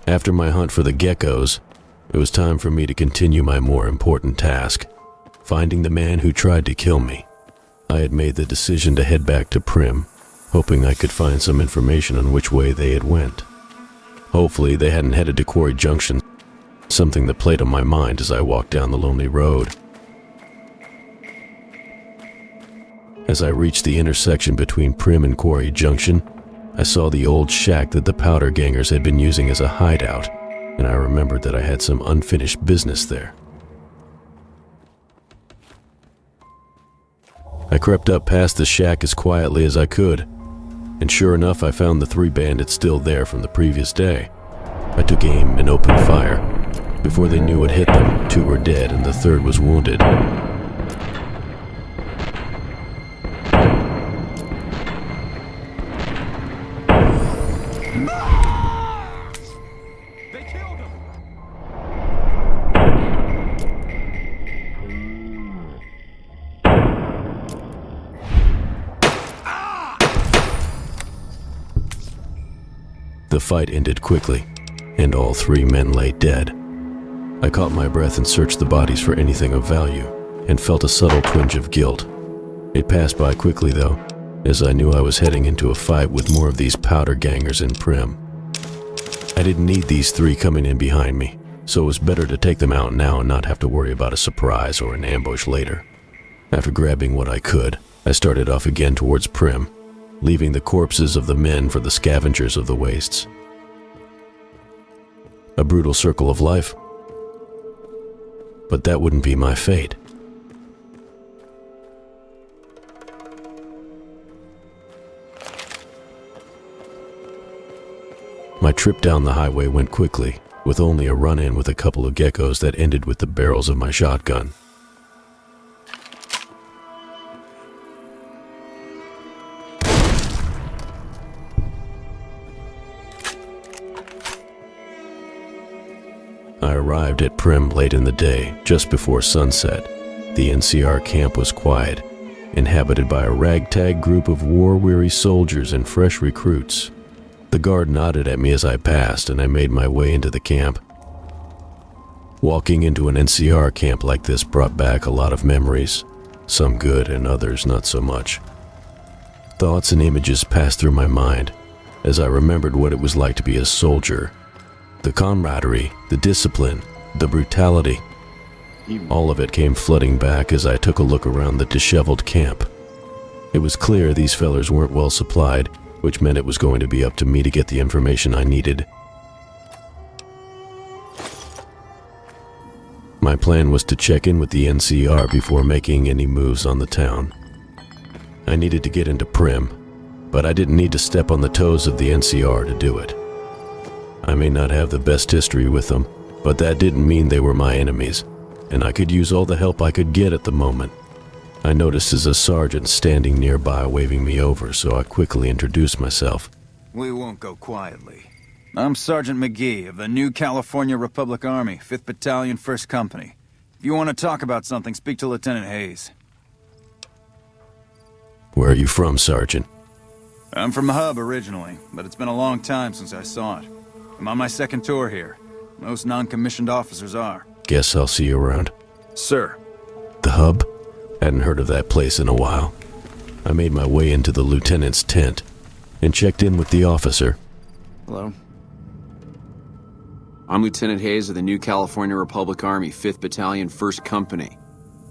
After my hunt for the geckos, it was time for me to continue my more important task, finding the man who tried to kill me. I had made the decision to head back to Primm, hoping I could find some information on which way they had went. Hopefully they hadn't headed to Courier Junction, something that played on my mind as I walked down the lonely road. As I reached the intersection between Primm and Courier Junction, I saw the old shack that the powder gangers had been using as a hideout, and I remembered that I had some unfinished business there. I crept up past the shack as quietly as I could, and sure enough I found the 3 bandits still there from the previous day. I took aim and opened fire. Before they knew it hit them, 2 were dead and the 3rd was wounded. The fight ended quickly, and all 3 men lay dead. I caught my breath and searched the bodies for anything of value, and felt a subtle twinge of guilt. It passed by quickly though, as I knew I was heading into a fight with more of these powder gangers in Primm. I didn't need these 3 coming in behind me, so it was better to take them out now and not have to worry about a surprise or an ambush later. After grabbing what I could, I started off again towards Primm, leaving the corpses of the men for the scavengers of the wastes. A brutal circle of life, but that wouldn't be my fate. My trip down the highway went quickly, with only a run-in with a couple of geckos that ended with the barrels of my shotgun. I arrived at Primm late in the day, just before sunset. The NCR camp was quiet, inhabited by a ragtag group of war-weary soldiers and fresh recruits. The guard nodded at me as I passed, and I made my way into the camp. Walking into an NCR camp like this brought back a lot of memories, some good and others not so much. Thoughts and images passed through my mind as I remembered what it was like to be a soldier. The camaraderie, the discipline, the brutality, all of it came flooding back as I took a look around the disheveled camp. It was clear these fellers weren't well supplied, which meant it was going to be up to me to get the information I needed. My plan was to check in with the NCR before making any moves on the town. I needed to get into Primm, but I didn't need to step on the toes of the NCR to do it. I may not have the best history with them, but that didn't mean they were my enemies, and I could use all the help I could get at the moment. I noticed as a sergeant standing nearby waving me over, so I quickly introduced myself. We won't go quietly. I'm Sergeant McGee of the New California Republic Army, 5th Battalion, 1st Company. If you want to talk about something, speak to Lieutenant Hayes. Where are you from, Sergeant? I'm from Hub originally, but it's been a long time since I saw it. I'm on my 2nd tour here. Most non-commissioned officers are. Guess I'll see you around. Sir. The Hub? Hadn't heard of that place in a while. I made my way into the lieutenant's tent and checked in with the officer. Hello. I'm Lieutenant Hayes of the New California Republic Army, 5th Battalion, 1st Company.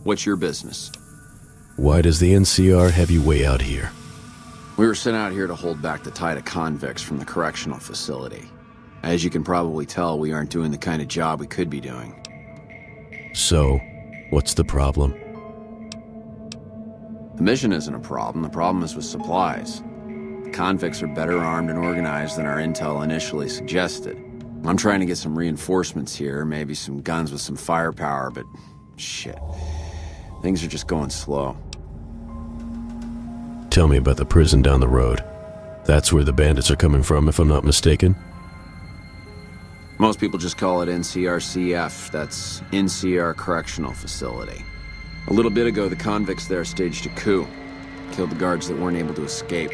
What's your business? Why does the NCR have you way out here? We were sent out here to hold back the tide of convicts from the correctional facility. As you can probably tell, we aren't doing the kind of job we could be doing. So, what's the problem? The mission isn't a problem. The problem is with supplies. The convicts are better armed and organized than our intel initially suggested. I'm trying to get some reinforcements here, maybe some guns with some firepower, but shit. Things are just going slow. Tell me about the prison down the road. That's where the bandits are coming from, if I'm not mistaken? Most people just call it NCRCF. That's NCR Correctional Facility. A little bit ago, the convicts there staged a coup. Killed the guards that weren't able to escape.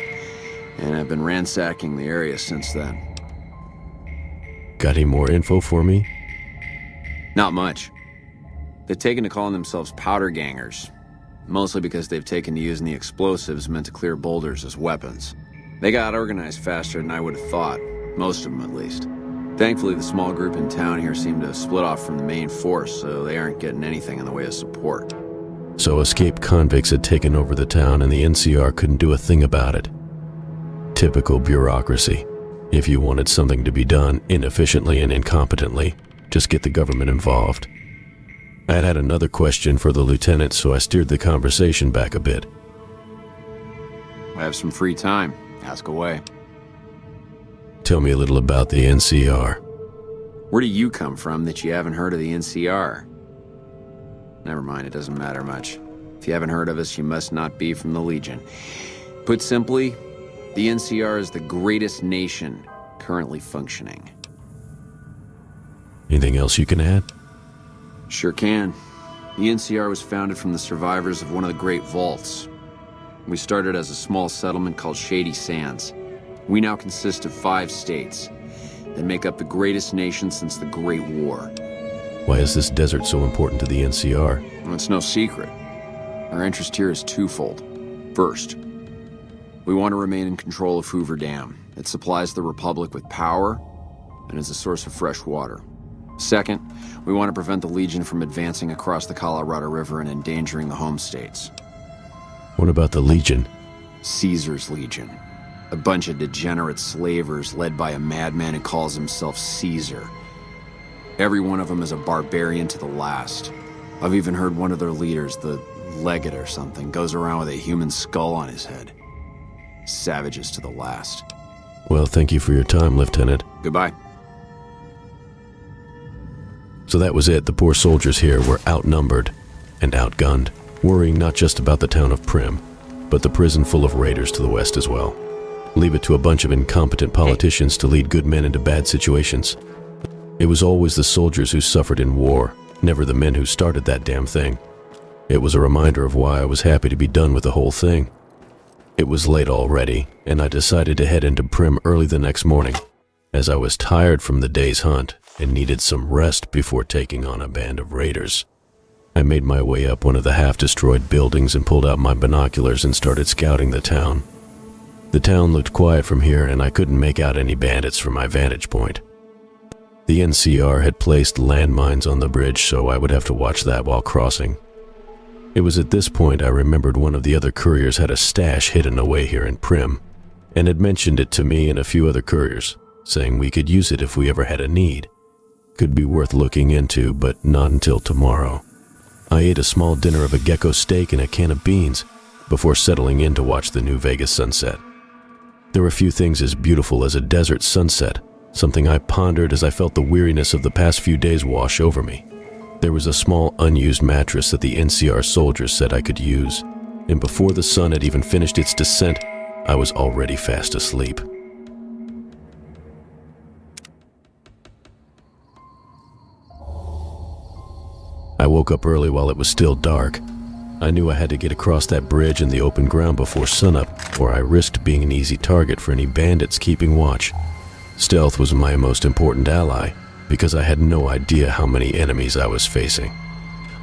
And I've been ransacking the area since then. Got any more info for me? Not much. They've taken to calling themselves powder gangers, mostly because they've taken to using the explosives meant to clear boulders as weapons. They got organized faster than I would have thought, most of them at least. Thankfully, the small group in town here seem to have split off from the main force, so they aren't getting anything in the way of support. So escaped convicts had taken over the town and the NCR couldn't do a thing about it. Typical bureaucracy. If you wanted something to be done inefficiently and incompetently, just get the government involved. I had another question for the lieutenant, so I steered the conversation back a bit. I have some free time. Ask away. Tell me a little about the NCR. Where do you come from that you haven't heard of the NCR? Never mind, it doesn't matter much. If you haven't heard of us, you must not be from the Legion. Put simply, the NCR is the greatest nation currently functioning. Anything else you can add? Sure can. The NCR was founded from the survivors of one of the Great Vaults. We started as a small settlement called Shady Sands. We now consist of 5 states that make up the greatest nation since the Great War. Why is this desert so important to the NCR? Well, it's no secret. Our interest here is twofold. First, we want to remain in control of Hoover Dam. It supplies the Republic with power and is a source of fresh water. Second, we want to prevent the Legion from advancing across the Colorado River and endangering the home states. What about the Legion? Caesar's Legion. A bunch of degenerate slavers led by a madman who calls himself Caesar. Every one of them is a barbarian to the last. I've even heard one of their leaders, the legate or something, goes around with a human skull on his head. Savages to the last. Well, thank you for your time, Lieutenant. Goodbye. So that was it. The poor soldiers here were outnumbered and outgunned, worrying not just about the town of Primm, but the prison full of raiders to the west as well. Leave it to a bunch of incompetent politicians to lead good men into bad situations. It was always the soldiers who suffered in war, never the men who started that damn thing. It was a reminder of why I was happy to be done with the whole thing. It was late already, and I decided to head into Primm early the next morning, as I was tired from the day's hunt and needed some rest before taking on a band of raiders. I made my way up one of the half-destroyed buildings and pulled out my binoculars and started scouting the town. The town looked quiet from here, and I couldn't make out any bandits from my vantage point. The NCR had placed landmines on the bridge, so I would have to watch that while crossing. It was at this point I remembered one of the other couriers had a stash hidden away here in Primm, and had mentioned it to me and a few other couriers, saying we could use it if we ever had a need. Could be worth looking into, but not until tomorrow. I ate a small dinner of a gecko steak and a can of beans before settling in to watch the New Vegas sunset. There were few things as beautiful as a desert sunset, something I pondered as I felt the weariness of the past few days wash over me. There was a small unused mattress that the NCR soldiers said I could use, and before the sun had even finished its descent, I was already fast asleep. I woke up early while it was still dark. I knew I had to get across that bridge in the open ground before sunup, or I risked being an easy target for any bandits keeping watch. Stealth was my most important ally, because I had no idea how many enemies I was facing.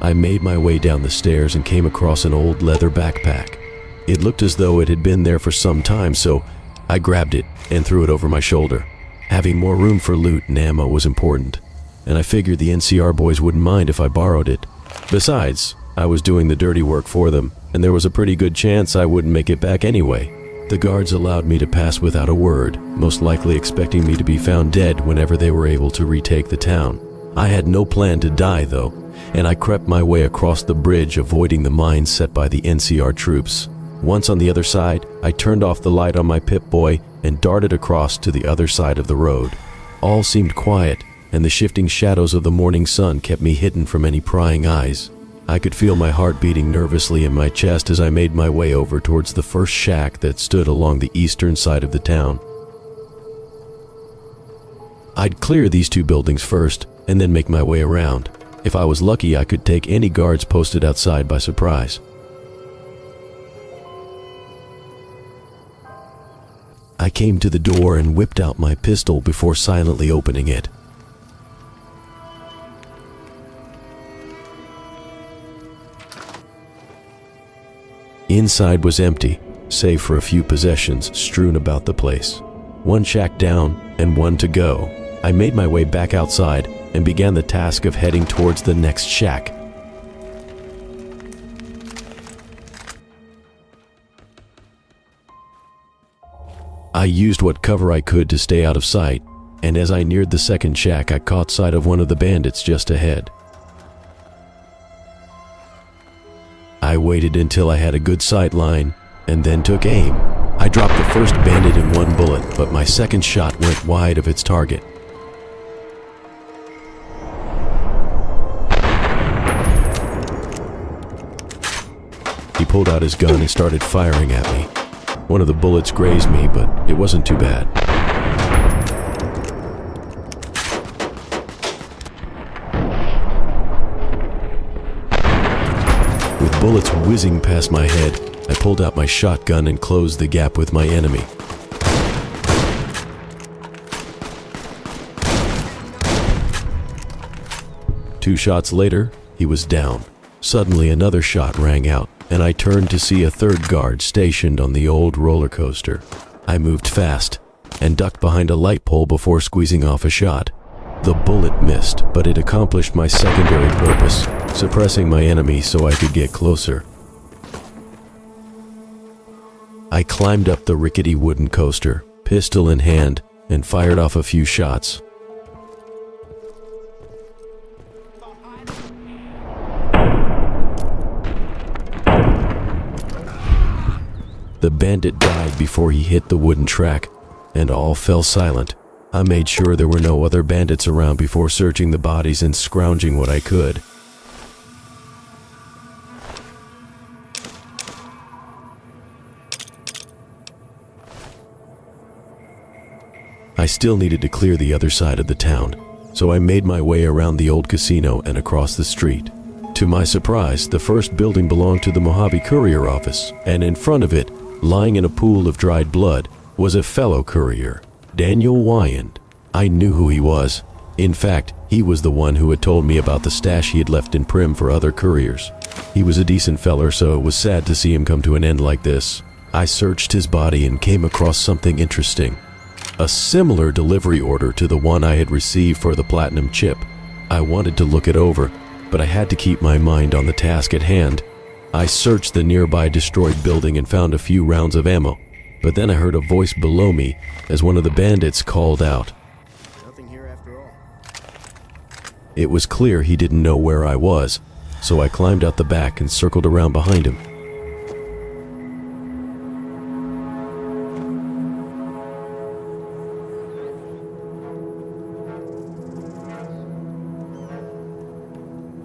I made my way down the stairs and came across an old leather backpack. It looked as though it had been there for some time, so I grabbed it and threw it over my shoulder. Having more room for loot and ammo was important, and I figured the NCR boys wouldn't mind if I borrowed it. Besides, I was doing the dirty work for them, and there was a pretty good chance I wouldn't make it back anyway. The guards allowed me to pass without a word, most likely expecting me to be found dead whenever they were able to retake the town. I had no plan to die, though, and I crept my way across the bridge, avoiding the mines set by the NCR troops. Once on the other side, I turned off the light on my Pip-Boy and darted across to the other side of the road. All seemed quiet, and the shifting shadows of the morning sun kept me hidden from any prying eyes. I could feel my heart beating nervously in my chest as I made my way over towards the first shack that stood along the eastern side of the town. I'd clear these 2 buildings first, and then make my way around. If I was lucky, I could take any guards posted outside by surprise. I came to the door and whipped out my pistol before silently opening it. Inside was empty, save for a few possessions strewn about the place. One shack down and one to go. I made my way back outside and began the task of heading towards the next shack. I used what cover I could to stay out of sight, and as I neared the second shack, I caught sight of one of the bandits just ahead. I waited until I had a good sight line, and then took aim. I dropped the first bandit in one bullet, but my second shot went wide of its target. He pulled out his gun and started firing at me. One of the bullets grazed me, but it wasn't too bad. With bullets whizzing past my head, I pulled out my shotgun and closed the gap with my enemy. Two shots later, he was down. Suddenly another shot rang out, and I turned to see a third guard stationed on the old roller coaster. I moved fast and ducked behind a light pole before squeezing off a shot. The bullet missed, but it accomplished my secondary purpose, suppressing my enemy so I could get closer. I climbed up the rickety wooden coaster, pistol in hand, and fired off a few shots. The bandit died before he hit the wooden track, and all fell silent. I made sure there were no other bandits around before searching the bodies and scrounging what I could. I still needed to clear the other side of the town, so I made my way around the old casino and across the street. To my surprise, the first building belonged to the Mojave Courier office, and in front of it, lying in a pool of dried blood, was a fellow courier, Daniel Wyand. I knew who he was. In fact, he was the one who had told me about the stash he had left in Primm for other couriers. He was a decent feller, so it was sad to see him come to an end like this. I searched his body and came across something interesting. A similar delivery order to the one I had received for the platinum chip. I wanted to look it over, but I had to keep my mind on the task at hand. I searched the nearby destroyed building and found a few rounds of ammo, but then I heard a voice below me as one of the bandits called out. Nothing here after all. It was clear he didn't know where I was, so I climbed out the back and circled around behind him.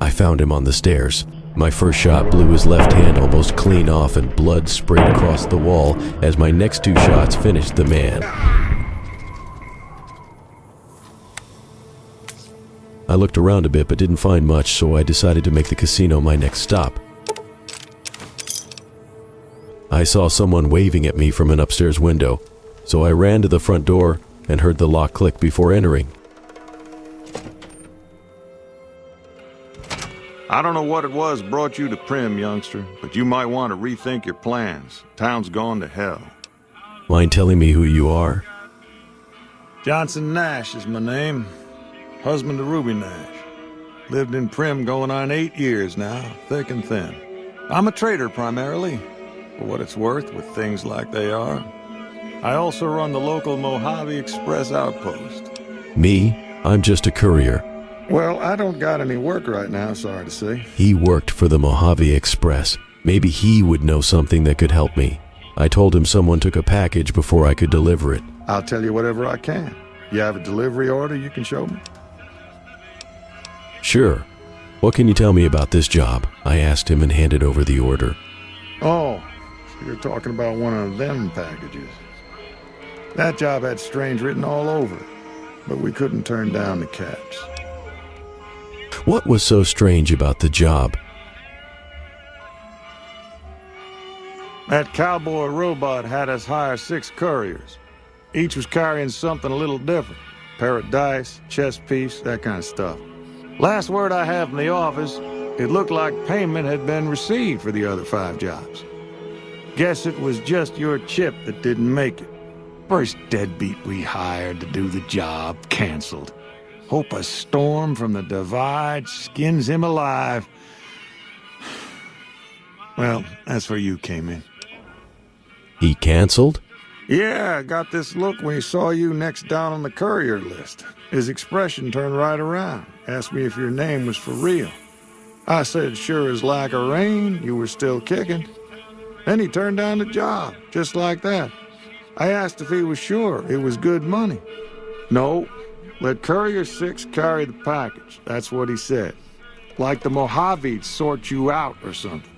I found him on the stairs. My first shot blew his left hand almost clean off and blood sprayed across the wall as my next two shots finished the man. I looked around a bit but didn't find much, so I decided to make the casino my next stop. I saw someone waving at me from an upstairs window, so I ran to the front door and heard the lock click before entering. I don't know what it was brought you to Primm, youngster, but you might want to rethink your plans. Town's gone to hell. Mind telling me who you are? Johnson Nash is my name. Husband to Ruby Nash. Lived in Primm going on 8 years now, thick and thin. I'm a trader primarily, for what it's worth with things like they are. I also run the local Mojave Express outpost. Me? I'm just a courier. Well, I don't got any work right now, sorry to say. He worked for the Mojave Express. Maybe he would know something that could help me. I told him someone took a package before I could deliver it. I'll tell you whatever I can. You have a delivery order you can show me? Sure. What can you tell me about this job? I asked him and handed over the order. Oh, so you're talking about one of them packages. That job had strange written all over it, but we couldn't turn down the caps. What was so strange about the job? That cowboy robot had us hire 6 couriers. Each was carrying something a little different. Pair of dice, chess piece, that kind of stuff. Last word I have from the office, it looked like payment had been received for the other 5 jobs. Guess it was just your chip that didn't make it. First deadbeat we hired to do the job canceled. Hope a storm from the divide skins him alive. Well, that's where you came in. He canceled? Yeah, I got this look when he saw you next down on the Courier list. His expression turned right around. Asked me if your name was for real. I said, sure as like a rain, you were still kicking. Then he turned down the job, just like that. I asked if he was sure it was good money. No, let Courier 6 carry the package. That's what he said. Like the Mojaves sort you out or something.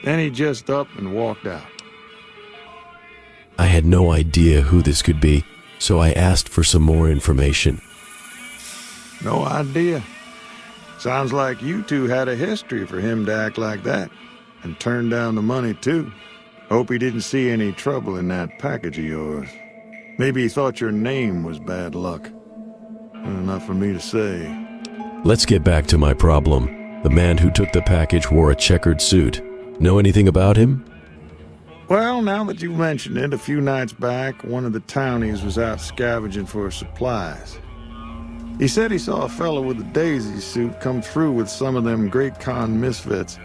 Then he just up and walked out. I had no idea who this could be, so I asked for some more information. No idea. Sounds like you two had a history for him to act like that. And turn down the money, too. Hope he didn't see any trouble in that package of yours. Maybe he thought your name was bad luck. Enough for me to say. Let's get back to my problem. The man who took the package wore a checkered suit. Know anything about him? Well, now that you mention it, a few nights back, one of the townies was out scavenging for supplies. He said he saw a fellow with a daisy suit come through with some of them Great Con misfits.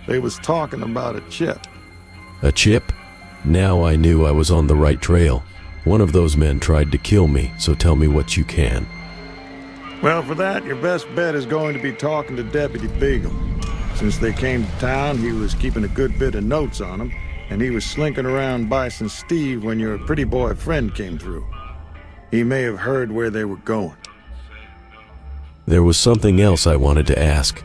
They was talking about a chip. A chip? Now I knew I was on the right trail. One of those men tried to kill me, so tell me what you can. Well, for that, your best bet is going to be talking to Deputy Beagle. Since they came to town, he was keeping a good bit of notes on them, and he was slinking around Bison Steve when your pretty boy friend came through. He may have heard where they were going. There was something else I wanted to ask.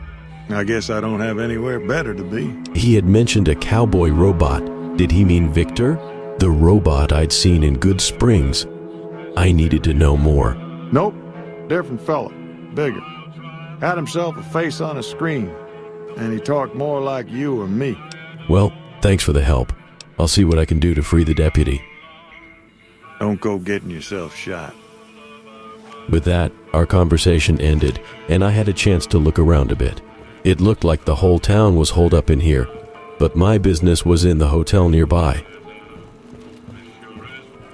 I guess I don't have anywhere better to be. He had mentioned a cowboy robot. Did he mean Victor? The robot I'd seen in Good Springs. I needed to know more. Nope. Different fella. Bigger. Had himself a face on a screen. And he talked more like you or me. Well, thanks for the help. I'll see what I can do to free the deputy. Don't go getting yourself shot. With that, our conversation ended, and I had a chance to look around a bit. It looked like the whole town was holed up in here, but my business was in the hotel nearby.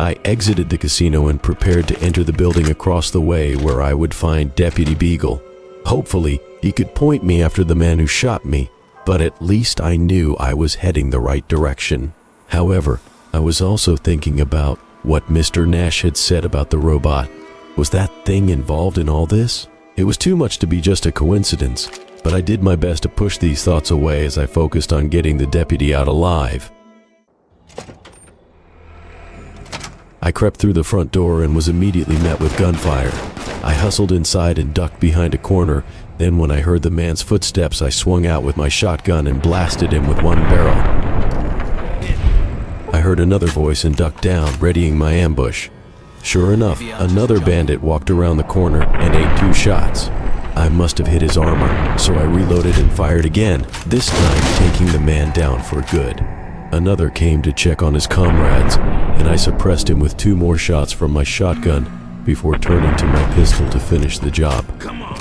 I exited the casino and prepared to enter the building across the way where I would find Deputy Beagle. Hopefully, he could point me after the man who shot me, but at least I knew I was heading the right direction. However, I was also thinking about what Mr. Nash had said about the robot. Was that thing involved in all this? It was too much to be just a coincidence, but I did my best to push these thoughts away as I focused on getting the deputy out alive. I crept through the front door and was immediately met with gunfire. I hustled inside and ducked behind a corner. Then when I heard the man's footsteps, I swung out with my shotgun and blasted him with one barrel. I heard another voice and ducked down, readying my ambush. Sure enough, another bandit walked around the corner and ate 2 shots. I must have hit his armor, so I reloaded and fired again, this time taking the man down for good. Another came to check on his comrades, and I suppressed him with 2 more shots from my shotgun before turning to my pistol to finish the job. Come on.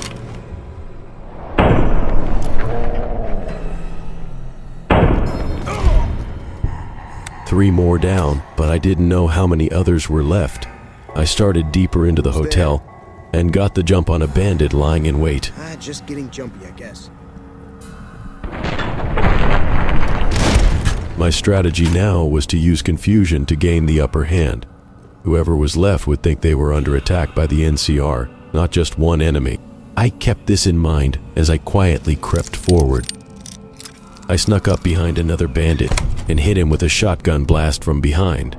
3 more down, but I didn't know how many others were left. I started deeper into the hotel and got the jump on a bandit lying in wait. Just getting jumpy, I guess. My strategy now was to use confusion to gain the upper hand. Whoever was left would think they were under attack by the NCR, not just one enemy. I kept this in mind as I quietly crept forward. I snuck up behind another bandit and hit him with a shotgun blast from behind.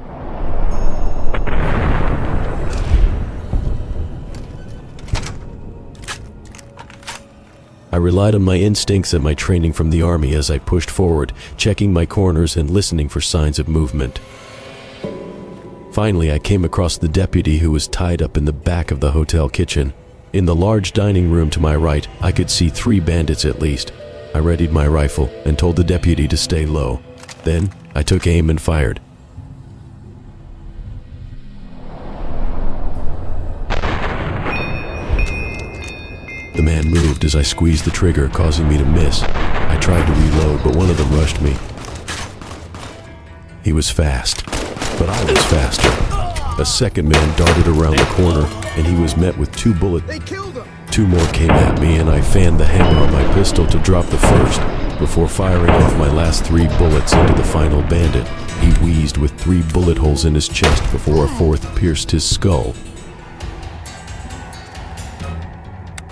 I relied on my instincts and my training from the army as I pushed forward, checking my corners and listening for signs of movement. Finally, I came across the deputy who was tied up in the back of the hotel kitchen. In the large dining room to my right, I could see 3 bandits at least. I readied my rifle and told the deputy to stay low. Then, I took aim and fired. The man moved as I squeezed the trigger, causing me to miss. I tried to reload, but one of them rushed me. He was fast, but I was faster. A second man darted around the corner, and he was met with 2 bullets. They killed him! 2 more came at me, and I fanned the hammer on my pistol to drop the first, before firing off my last 3 bullets into the final bandit. He wheezed with 3 bullet holes in his chest before a 4th pierced his skull.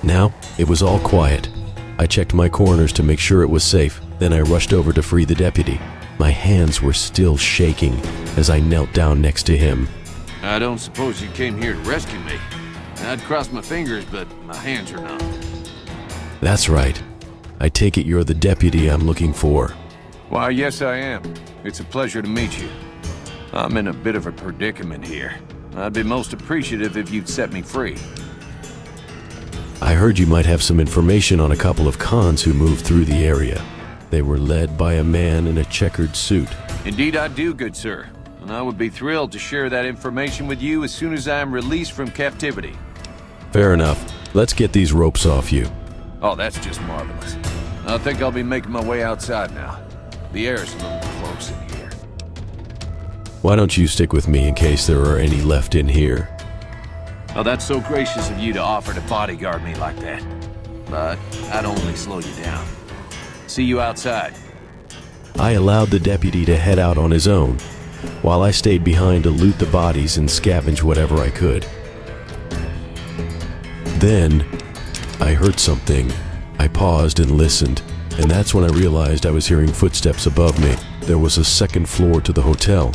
Now, it was all quiet. I checked my corners to make sure it was safe, then I rushed over to free the deputy. My hands were still shaking as I knelt down next to him. I don't suppose you came here to rescue me. I'd cross my fingers, but my hands are numb. That's right. I take it you're the deputy I'm looking for. Why, yes I am. It's a pleasure to meet you. I'm in a bit of a predicament here. I'd be most appreciative if you'd set me free. I heard you might have some information on a couple of cons who moved through the area. They were led by a man in a checkered suit. Indeed I do, good sir. And I would be thrilled to share that information with you as soon as I am released from captivity. Fair enough. Let's get these ropes off you. Oh, that's just marvelous. I think I'll be making my way outside now. The air's a little close in here. Why don't you stick with me in case there are any left in here? Oh, that's so gracious of you to offer to bodyguard me like that. But I'd only slow you down. See you outside. I allowed the deputy to head out on his own, while I stayed behind to loot the bodies and scavenge whatever I could. Then, I heard something. I paused and listened, and that's when I realized I was hearing footsteps above me. There was a second floor to the hotel.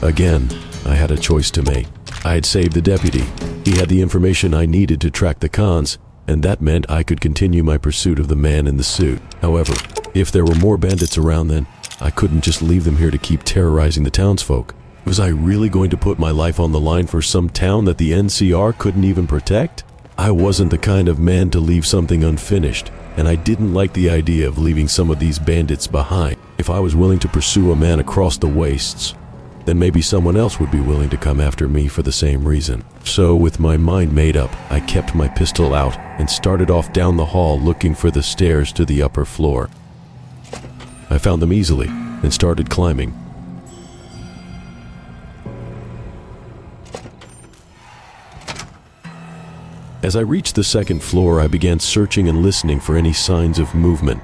Again, I had a choice to make. I had saved the deputy. He had the information I needed to track the cons, and that meant I could continue my pursuit of the man in the suit. However, if there were more bandits around then, I couldn't just leave them here to keep terrorizing the townsfolk. Was I really going to put my life on the line for some town that the NCR couldn't even protect? I wasn't the kind of man to leave something unfinished, and I didn't like the idea of leaving some of these bandits behind. If I was willing to pursue a man across the wastes, then maybe someone else would be willing to come after me for the same reason. So, with my mind made up, I kept my pistol out and started off down the hall looking for the stairs to the upper floor. I found them easily and started climbing. As I reached the second floor, I began searching and listening for any signs of movement.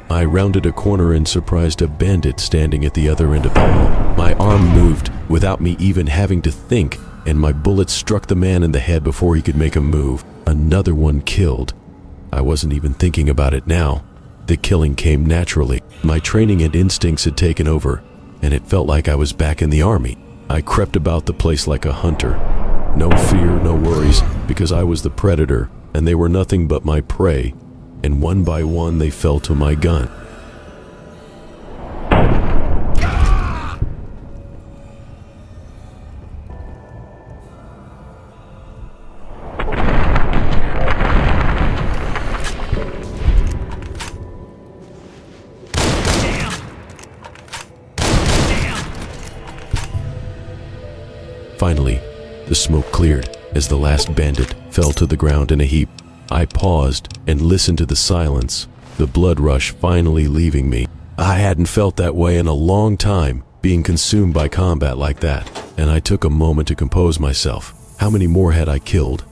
I rounded a corner and surprised a bandit standing at the other end of the hall. My arm moved without me even having to think, and my bullet struck the man in the head before he could make a move. Another one killed. I wasn't even thinking about it now. The killing came naturally. My training and instincts had taken over, and it felt like I was back in the army. I crept about the place like a hunter. No fear, no worries, because I was the predator, and they were nothing but my prey. And one by one they fell to my gun. Finally, the smoke cleared as the last bandit fell to the ground in a heap. I paused and listened to the silence, the blood rush finally leaving me. I hadn't felt that way in a long time, being consumed by combat like that, and I took a moment to compose myself. How many more had I killed?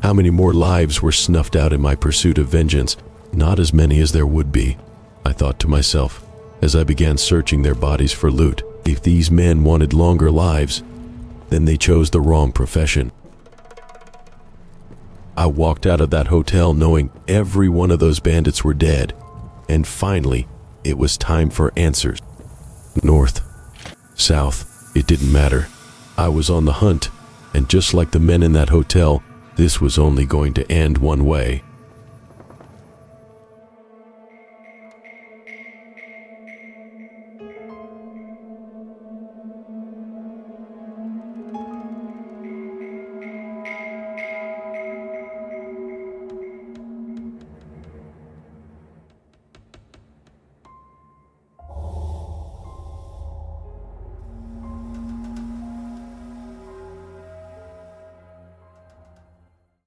How many more lives were snuffed out in my pursuit of vengeance? Not as many as there would be, I thought to myself, as I began searching their bodies for loot. If these men wanted longer lives, then they chose the wrong profession. I walked out of that hotel knowing every one of those bandits were dead, and finally, it was time for answers. North, south, it didn't matter. I was on the hunt, and just like the men in that hotel, this was only going to end one way.